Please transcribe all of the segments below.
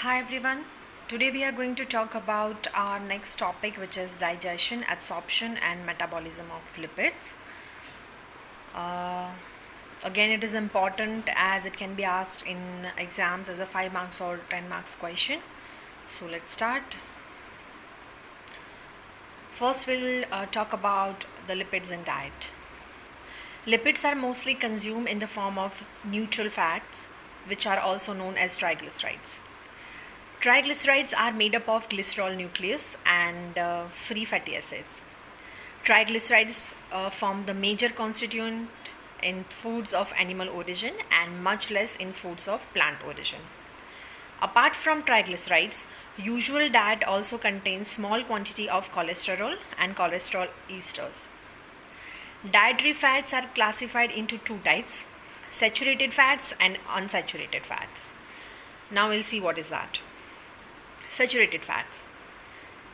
Hi everyone. Today we are going to talk about our next topic, which is digestion, absorption, and metabolism of lipids. Uh, Again, it is important as it can be asked in exams as a 5 marks or 10 marks question. So let's start. First, we'll talk about the lipids in diet. Lipids are mostly consumed in the form of neutral fats, which are also known as triglycerides. Triglycerides are made up of glycerol nucleus and free fatty acids. Triglycerides form the major constituent in foods of animal origin and much less in foods of plant origin. Apart from triglycerides, usual diet also contains small quantity of cholesterol and cholesterol esters. Dietary fats are classified into two types: saturated fats and unsaturated fats. Now we'll see what is that. Saturated fats.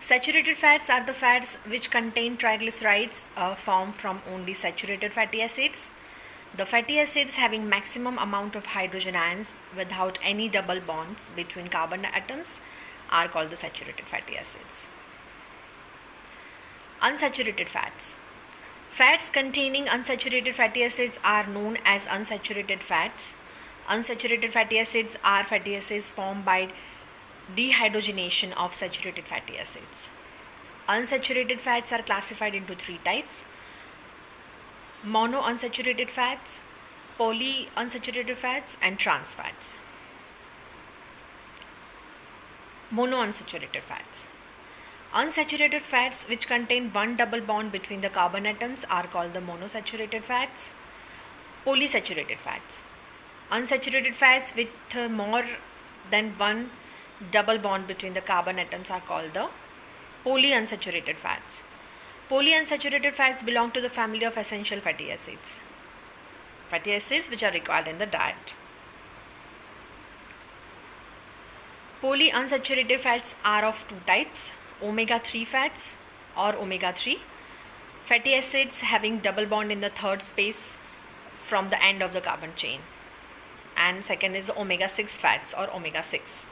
Saturated fats are the fats which contain triglycerides formed from only saturated fatty acids. The fatty acids having maximum amount of hydrogen ions without any double bonds between carbon atoms are called the saturated fatty acids. Unsaturated fats. Fats containing unsaturated fatty acids are known as unsaturated fats. Unsaturated fatty acids are fatty acids formed by dehydrogenation of saturated fatty acids. Unsaturated fats are classified into three types: monounsaturated fats, polyunsaturated fats, and trans fats. Monounsaturated fats. Unsaturated fats which contain one double bond between the carbon atoms are called the monosaturated fats. Polysaturated fats. Unsaturated fats with more than one double bond between the carbon atoms are called the polyunsaturated fats. Polyunsaturated fats belong to the family of essential fatty acids. Fatty acids which are required in the diet. Polyunsaturated fats are of two types: omega-3 fats or omega-3 fatty acids having double bond in the third space from the end of the carbon chain, and second is omega-6 fats or omega-6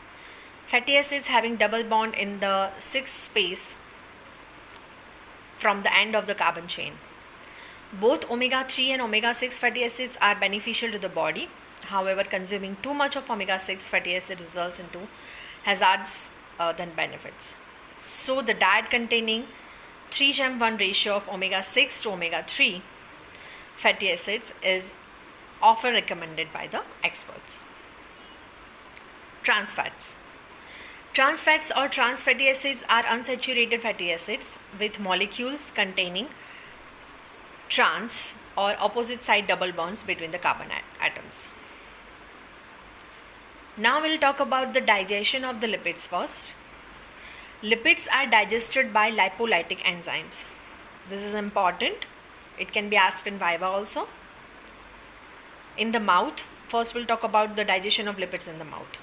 fatty acids having double bond in the sixth space from the end of the carbon chain. Both omega-3 and omega-6 fatty acids are beneficial to the body. However, consuming too much of omega-6 fatty acid results into hazards than benefits. So the diet containing 3:1 ratio of omega-6 to omega-3 fatty acids is often recommended by the experts. Trans fats. Trans fats or trans fatty acids are unsaturated fatty acids with molecules containing trans or opposite side double bonds between the carbon atoms. Now we'll talk about the digestion of the lipids first. Lipids are digested by lipolytic enzymes. This is important. It can be asked in Viva also. In the mouth, first we'll talk about the digestion of lipids in the mouth.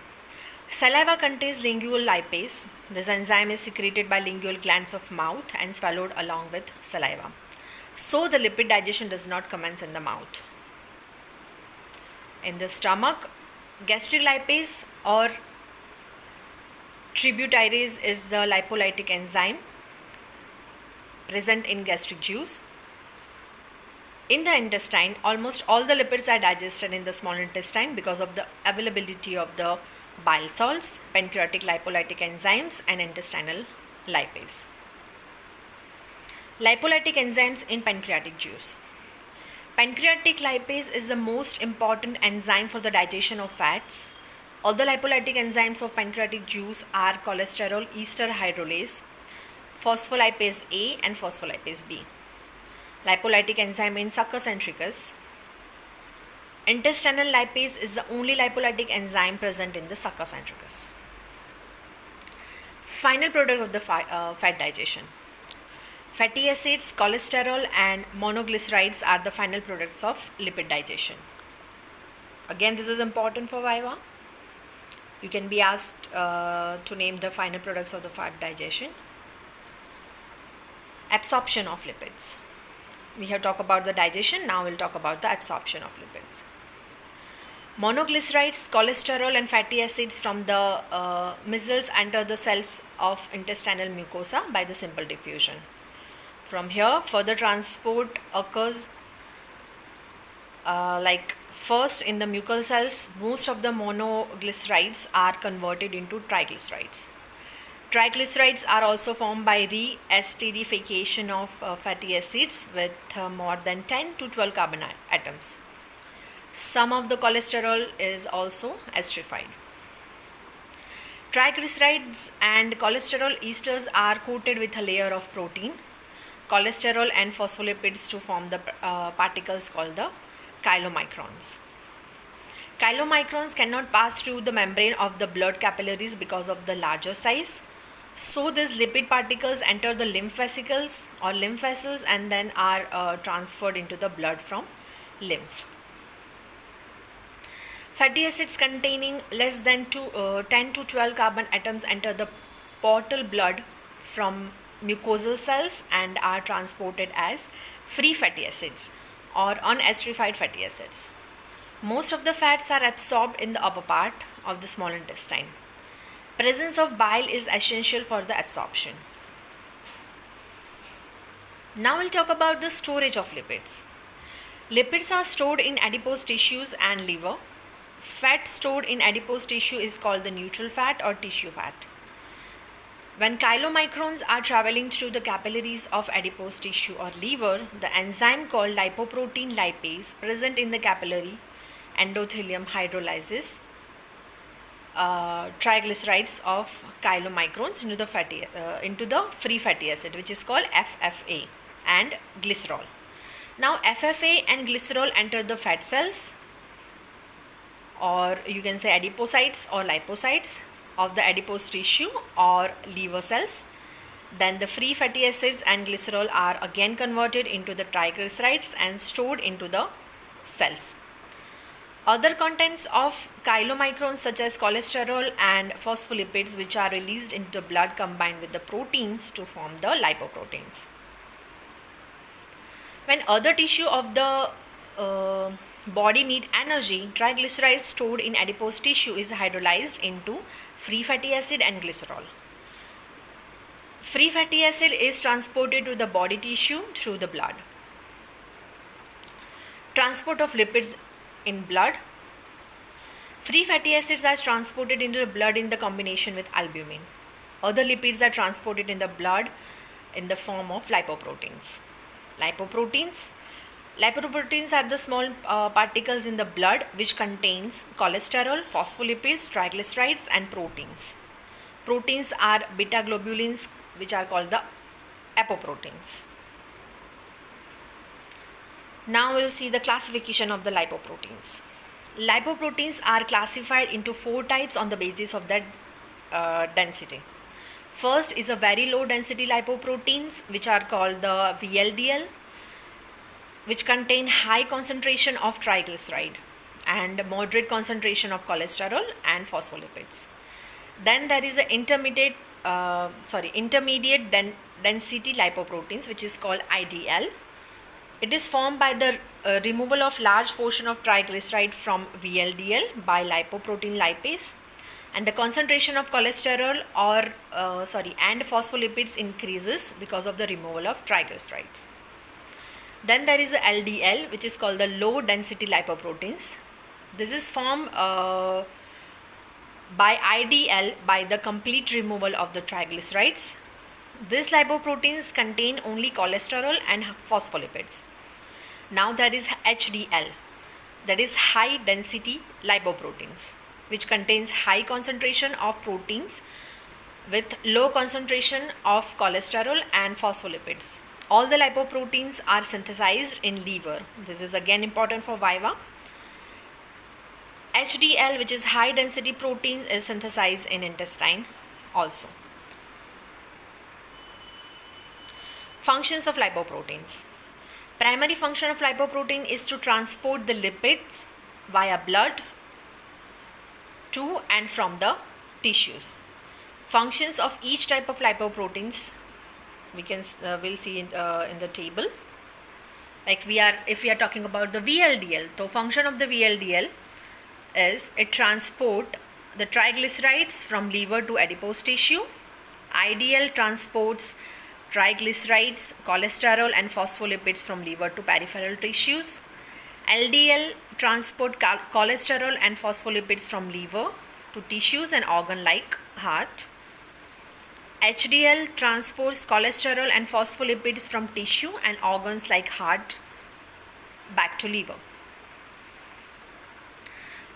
Saliva contains lingual lipase. This enzyme is secreted by lingual glands of mouth and swallowed along with saliva. So the lipid digestion does not commence in the mouth. In the stomach, gastric lipase or tributyrase is the lipolytic enzyme present in gastric juice. In the intestine, almost all the lipids are digested in the small intestine because of the availability of the bile salts, pancreatic lipolytic enzymes, and intestinal lipase. Lipolytic enzymes in pancreatic juice. Pancreatic lipase is the most important enzyme for the digestion of fats. All the lipolytic enzymes of pancreatic juice are cholesterol ester hydrolase, phospholipase A, and phospholipase B. Lipolytic enzyme in succus centricus. Intestinal lipase is the only lipolytic enzyme present in the succus centricus. Final product of the fat digestion. Fatty acids, cholesterol, and monoglycerides are the final products of lipid digestion. Again, this is important for Viva. You can be asked to name the final products of the fat digestion. Absorption of lipids. We have talked about the digestion, now we'll talk about the absorption of lipids. Monoglycerides, cholesterol, and fatty acids from the micelles enter the cells of intestinal mucosa by the simple diffusion. From here, further transport occurs first in the mucal cells. Most of the monoglycerides are converted into triglycerides. Triglycerides are also formed by re-esterification of fatty acids with more than 10 to 12 carbon atoms. Some of the cholesterol is also esterified. Triglycerides and cholesterol esters are coated with a layer of protein, cholesterol and phospholipids to form the particles called the chylomicrons. Chylomicrons cannot pass through the membrane of the blood capillaries because of the larger size. So these lipid particles enter the lymph vesicles or lymph vessels and then are transferred into the blood from lymph. Fatty acids containing less than 10 to 12 carbon atoms enter the portal blood from mucosal cells and are transported as free fatty acids or unesterified fatty acids. Most of the fats are absorbed in the upper part of the small intestine. Presence of bile is essential for the absorption. Now we'll talk about the storage of lipids. Lipids are stored in adipose tissues and liver. Fat stored in adipose tissue is called the neutral fat or tissue fat. When chylomicrons are traveling through the capillaries of adipose tissue or liver, the enzyme called lipoprotein lipase present in the capillary endothelium hydrolyzes triglycerides of chylomicrons into the free fatty acid, which is called FFA and glycerol. Now FFA and glycerol enter the fat cells, or you can say adipocytes or lipocytes of the adipose tissue or liver cells. Then the free fatty acids and glycerol are again converted into the triglycerides and stored into the cells. Other contents of chylomicrons such as cholesterol and phospholipids, which are released into the blood, combine with the proteins to form the lipoproteins. When other tissue of the body need energy, triglycerides stored in adipose tissue is hydrolyzed into free fatty acid and glycerol. Free fatty acid is transported to the body tissue through the blood. Transport of lipids in blood. Free fatty acids are transported into the blood in the combination with albumin. Other lipids are transported in the blood in the form of lipoproteins. Lipoproteins are the small particles in the blood which contains cholesterol, phospholipids, triglycerides and proteins. Proteins are beta globulins, which are called the apoproteins. Now we'll see the classification of the lipoproteins. Lipoproteins are classified into 4 types on the basis of their density. First is a very low density lipoproteins, which are called the VLDL, which contain high concentration of triglyceride and moderate concentration of cholesterol and phospholipids. Then there is an intermediate density lipoproteins, which is called IDL. It is formed by the removal of large portion of triglyceride from VLDL by lipoprotein lipase, and the concentration of cholesterol and phospholipids increases because of the removal of triglycerides. Then there is a LDL, which is called the low density lipoproteins. This is formed by IDL by the complete removal of the triglycerides. These lipoproteins contain only cholesterol and phospholipids. Now there is HDL, that is high density lipoproteins, which contains high concentration of proteins with low concentration of cholesterol and phospholipids. All the lipoproteins are synthesized in liver. This is again important for Viva. HDL, which is high density protein, is synthesized in intestine also. Functions of lipoproteins. Primary function of lipoprotein is to transport the lipids via blood to and from the tissues. Functions of each type of lipoproteins we'll see in the table. Like if we are talking about the VLDL, so function of the VLDL is it transport the triglycerides from liver to adipose tissue. IDL transports triglycerides, cholesterol and phospholipids from liver to peripheral tissues. LDL transport cholesterol and phospholipids from liver to tissues and organ like heart. HDL transports cholesterol and phospholipids from tissue and organs like heart back to liver.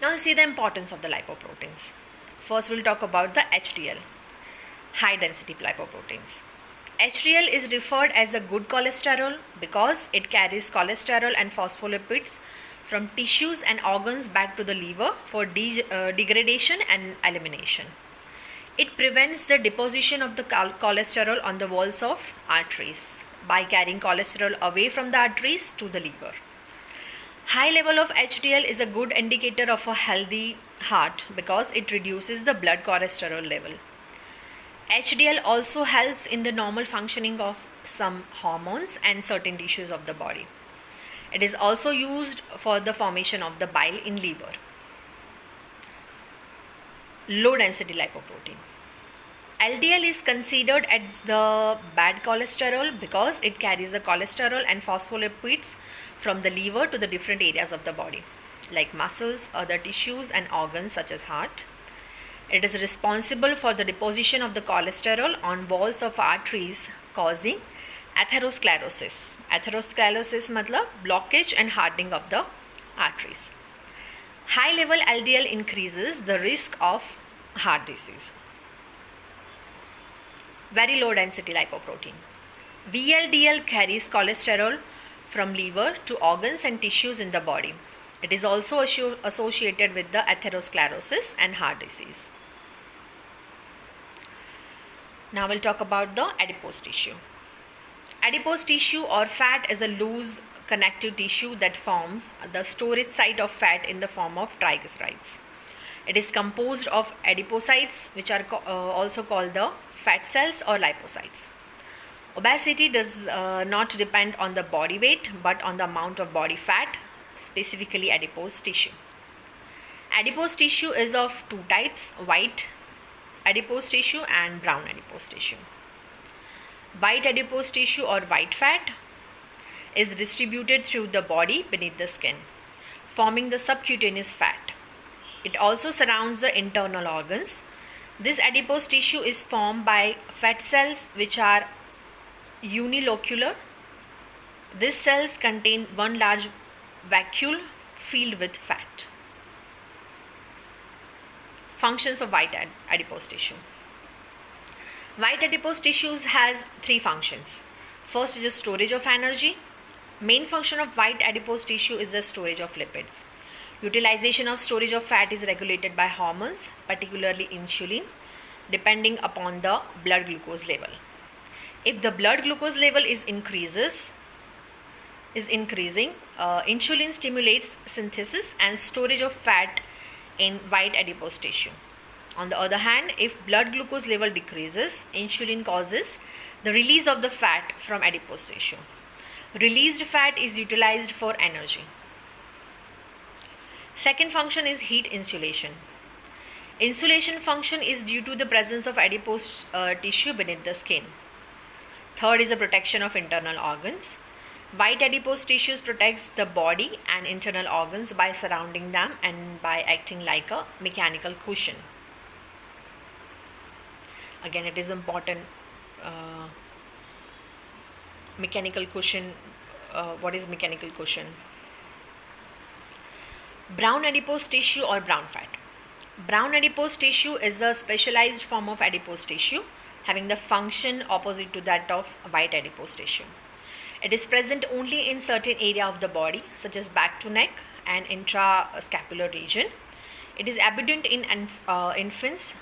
Now we'll see the importance of the lipoproteins. First we'll talk about the HDL, high density lipoproteins. HDL is referred as a good cholesterol because it carries cholesterol and phospholipids from tissues and organs back to the liver for degradation and elimination. It prevents the deposition of the cholesterol on the walls of arteries by carrying cholesterol away from the arteries to the liver. High level of HDL is a good indicator of a healthy heart because it reduces the blood cholesterol level. HDL also helps in the normal functioning of some hormones and certain tissues of the body. It is also used for the formation of the bile in liver. Low density lipoprotein. LDL is considered as the bad cholesterol because it carries the cholesterol and phospholipids from the liver to the different areas of the body like muscles, other tissues and organs such as heart. It is responsible for the deposition of the cholesterol on walls of arteries causing atherosclerosis. Atherosclerosis matlab blockage and hardening of the arteries. High level LDL increases the risk of heart disease. Very low density lipoprotein. VLDL carries cholesterol from liver to organs and tissues in the body. It is also associated with the atherosclerosis and heart disease. Now we'll talk about the adipose tissue. Adipose tissue or fat is a loose connective tissue that forms the storage site of fat in the form of triglycerides. It is composed of adipocytes, which are also called the fat cells or lipocytes. Obesity does not depend on the body weight but on the amount of body fat, specifically adipose tissue. Adipose tissue is of two types, white adipose tissue and brown adipose tissue. White adipose tissue or white fat is distributed through the body beneath the skin, forming the subcutaneous fat. It also surrounds the internal organs. This adipose tissue is formed by fat cells which are unilocular. These cells contain one large vacuole filled with fat. Functions of white adipose tissue. White adipose tissues has three functions. First is the storage of energy. Main function of white adipose tissue is the storage of lipids. Utilization of storage of fat is regulated by hormones, particularly insulin, depending upon the blood glucose level. If the blood glucose level is increasing, insulin stimulates synthesis and storage of fat in white adipose tissue. On the other hand, if blood glucose level decreases, insulin causes the release of the fat from adipose tissue. Released fat is utilized for energy. Second function is heat insulation. Insulation function is due to the presence of adipose tissue beneath the skin. Third is the protection of internal organs. White adipose tissues protects the body and internal organs by surrounding them and by acting like a mechanical cushion. Again, it is important. Mechanical cushion. What is mechanical cushion? Brown adipose tissue or brown fat. Brown adipose tissue is a specialized form of adipose tissue having the function opposite to that of white adipose tissue. It is present only in certain area of the body such as back to neck and intrascapular region. It is abundant in infants,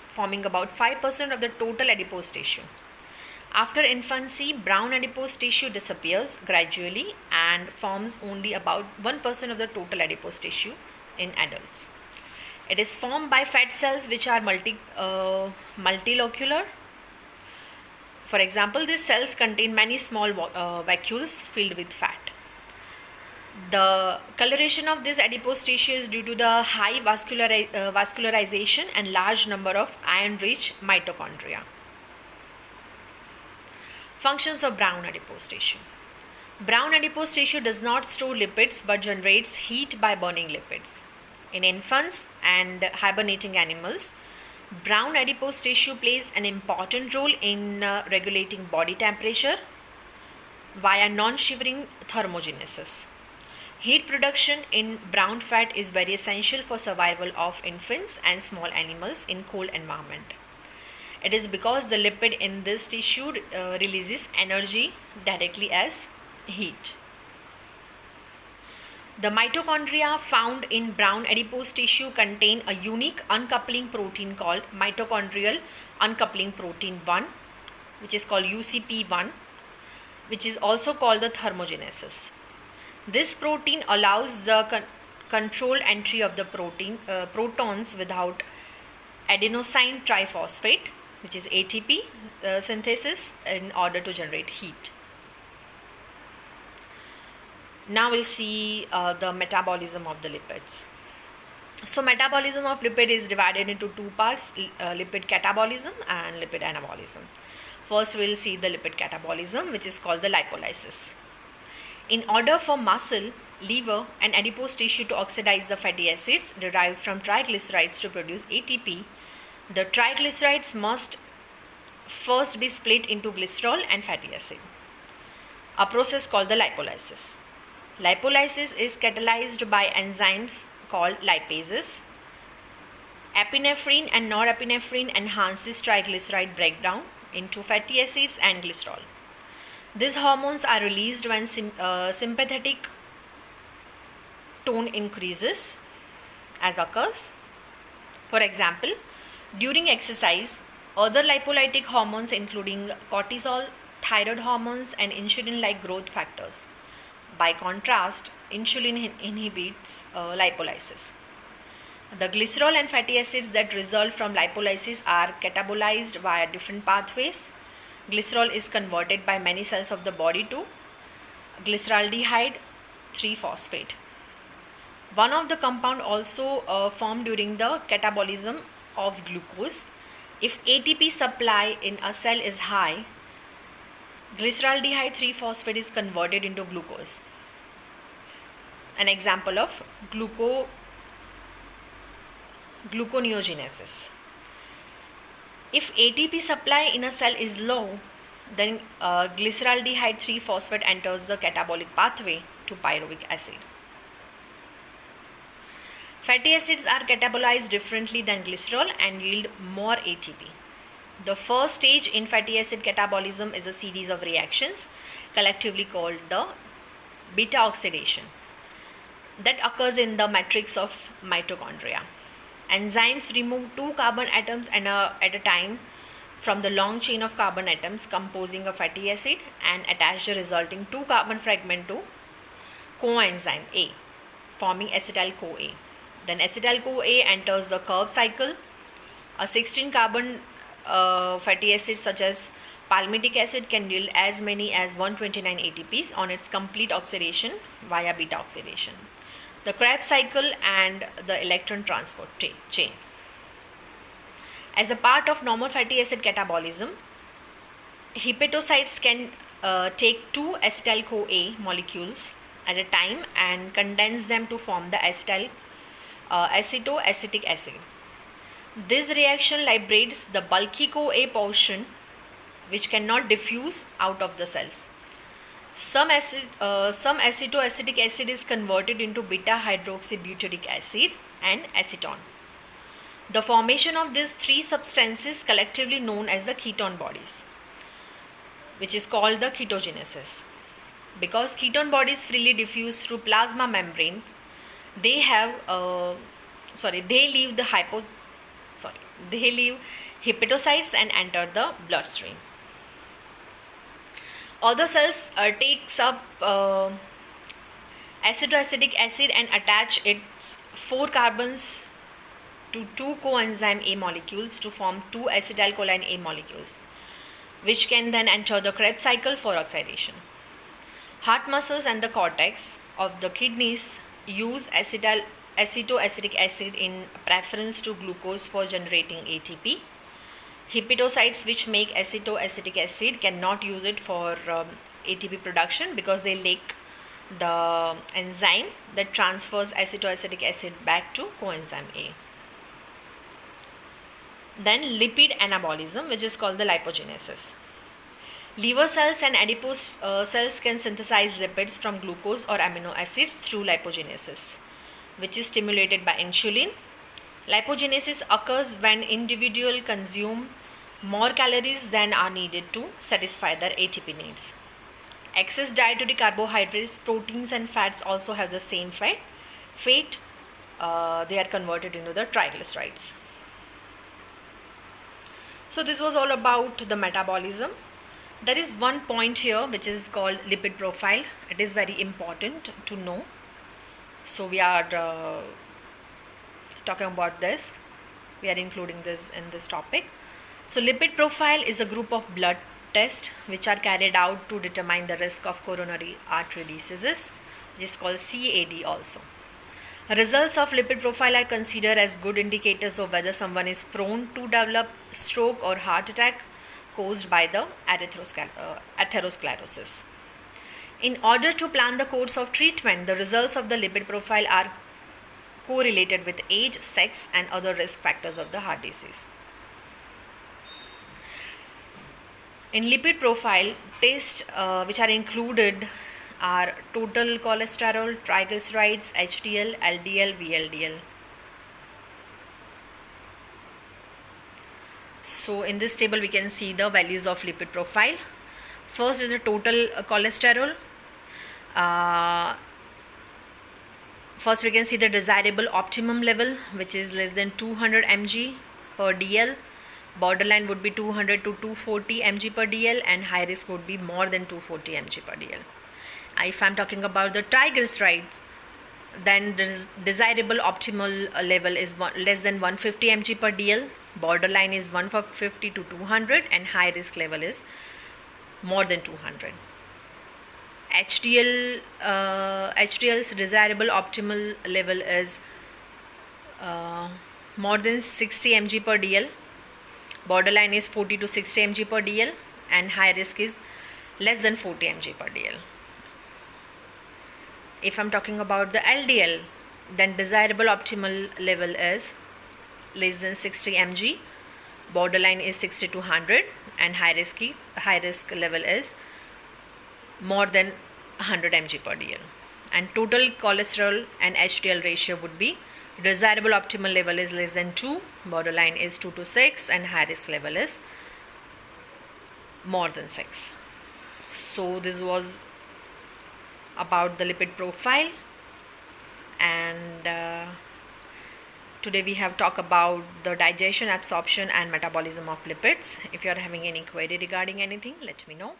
forming about 5% of the total adipose tissue. After infancy, brown adipose tissue disappears gradually and forms only about 1% of the total adipose tissue in adults. It is formed by fat cells which are multilocular. For example, these cells contain many small vacuoles filled with fat. The coloration of this adipose tissue is due to the high vascularization and large number of iron-rich mitochondria. Functions of brown adipose tissue. Brown adipose tissue does not store lipids but generates heat by burning lipids. In infants and hibernating animals, brown adipose tissue plays an important role in regulating body temperature via non-shivering thermogenesis. Heat production in brown fat is very essential for survival of infants and small animals in cold environment. It is because the lipid in this tissue releases energy directly as heat. The mitochondria found in brown adipose tissue contain a unique uncoupling protein called mitochondrial uncoupling protein 1, which is called UCP1, which is also called the thermogenesis. This protein allows the controlled entry of the protons without adenosine triphosphate, which is ATP synthesis, in order to generate heat. Now we'll see the metabolism of the lipids. So metabolism of lipid is divided into two parts, lipid catabolism and lipid anabolism. First we'll see the lipid catabolism, which is called the lipolysis. In order for muscle, liver and adipose tissue to oxidize the fatty acids derived from triglycerides to produce ATP, the triglycerides must first be split into glycerol and fatty acid, a process called the lipolysis. Lipolysis is catalyzed by enzymes called lipases. Epinephrine and norepinephrine enhances triglyceride breakdown into fatty acids and glycerol. These hormones are released when sympathetic tone increases, as occurs. For example, during exercise, other lipolytic hormones including cortisol, thyroid hormones and insulin-like growth factors. By contrast, insulin inhibits lipolysis. The glycerol and fatty acids that result from lipolysis are catabolized via different pathways. Glycerol is converted by many cells of the body to glyceraldehyde 3-phosphate. One of the compound also formed during the catabolism of glucose. If ATP supply in a cell is high, glyceraldehyde 3-phosphate is converted into glucose. An example of gluconeogenesis. If ATP supply in a cell is low, then glyceraldehyde 3-phosphate enters the catabolic pathway to pyruvic acid. Fatty acids are catabolized differently than glycerol and yield more ATP. The first stage in fatty acid catabolism is a series of reactions collectively called the beta oxidation that occurs in the matrix of mitochondria. Enzymes remove 2 carbon atoms at a time from the long chain of carbon atoms composing a fatty acid and attach the resulting 2 carbon fragment to coenzyme A, forming acetyl-CoA. Then acetyl-CoA enters the Krebs cycle. A 16 carbon fatty acids such as palmitic acid can yield as many as 129 ATPs on its complete oxidation via beta oxidation. The Krebs cycle and the electron transport chain. As a part of normal fatty acid catabolism, hepatocytes can take 2 acetyl-CoA molecules at a time and condense them to form the acetoacetic acid. This reaction liberates the bulky CoA portion which cannot diffuse out of the cells. Some acetoacetic acid is converted into beta hydroxybutyric acid and acetone. The formation of these 3 substances collectively known as the ketone bodies, which is called the ketogenesis. Because ketone bodies freely diffuse through plasma membranes, they leave hepatocytes and enter the bloodstream. Other cells takes up acetoacetic acid and attach its 4 carbons to 2 coenzyme A molecules to form 2 acetylcholine A molecules, which can then enter the Krebs cycle for oxidation. Heart muscles and the cortex of the kidneys use acetoacetic acid in preference to glucose for generating ATP. Hepatocytes which make acetoacetic acid cannot use it for ATP production because they lack the enzyme that transfers acetoacetic acid back to coenzyme A. Then lipid anabolism, which is called the lipogenesis. Liver cells and adipose cells can synthesize lipids from glucose or amino acids through lipogenesis, which is stimulated by insulin. Lipogenesis occurs when individuals consume more calories than are needed to satisfy their ATP needs. Excess dietary carbohydrates, proteins and fats also have the same fate. They are converted into the triglycerides. So this was all about the metabolism. There is one point here which is called lipid profile. It is very important to know. So we are talking about this. We are including this in this topic. So lipid profile is a group of blood tests which are carried out to determine the risk of coronary artery diseases, which is called CAD also. Results of lipid profile are considered as good indicators of whether someone is prone to develop stroke or heart attack caused by the atherosclerosis. In order to plan the course of treatment, the results of the lipid profile are correlated with age, sex, and other risk factors of the heart disease. In lipid profile, tests which are included are total cholesterol, triglycerides, HDL, LDL, VLDL. So in this table we can see the values of lipid profile. First is the total cholesterol. First we can see the desirable optimum level, which is less than 200 mg per dl. Borderline would be 200 to 240 mg per dl, and high risk would be more than 240 mg per dl. If I'm talking about the triglycerides, then the desirable optimal level is less than 150 mg per dl. Borderline is 150 to 200, and high risk level is more than 200. HDL's desirable optimal level is more than 60 mg per dl. Borderline is 40 to 60 mg per dl, and high risk is less than 40 mg per dl. If I'm talking about the LDL, then desirable optimal level is less than 60 mg. Borderline is 60 to 100, and high risk level is more than 100 mg per dl. And total cholesterol and HDL ratio would be desirable optimal level is less than 2, borderline is 2 to 6, and high risk level is more than 6. So this was about the lipid profile, and today we have talked about the digestion, absorption and metabolism of lipids. If you are having any query regarding anything, let me know.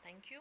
Thank you.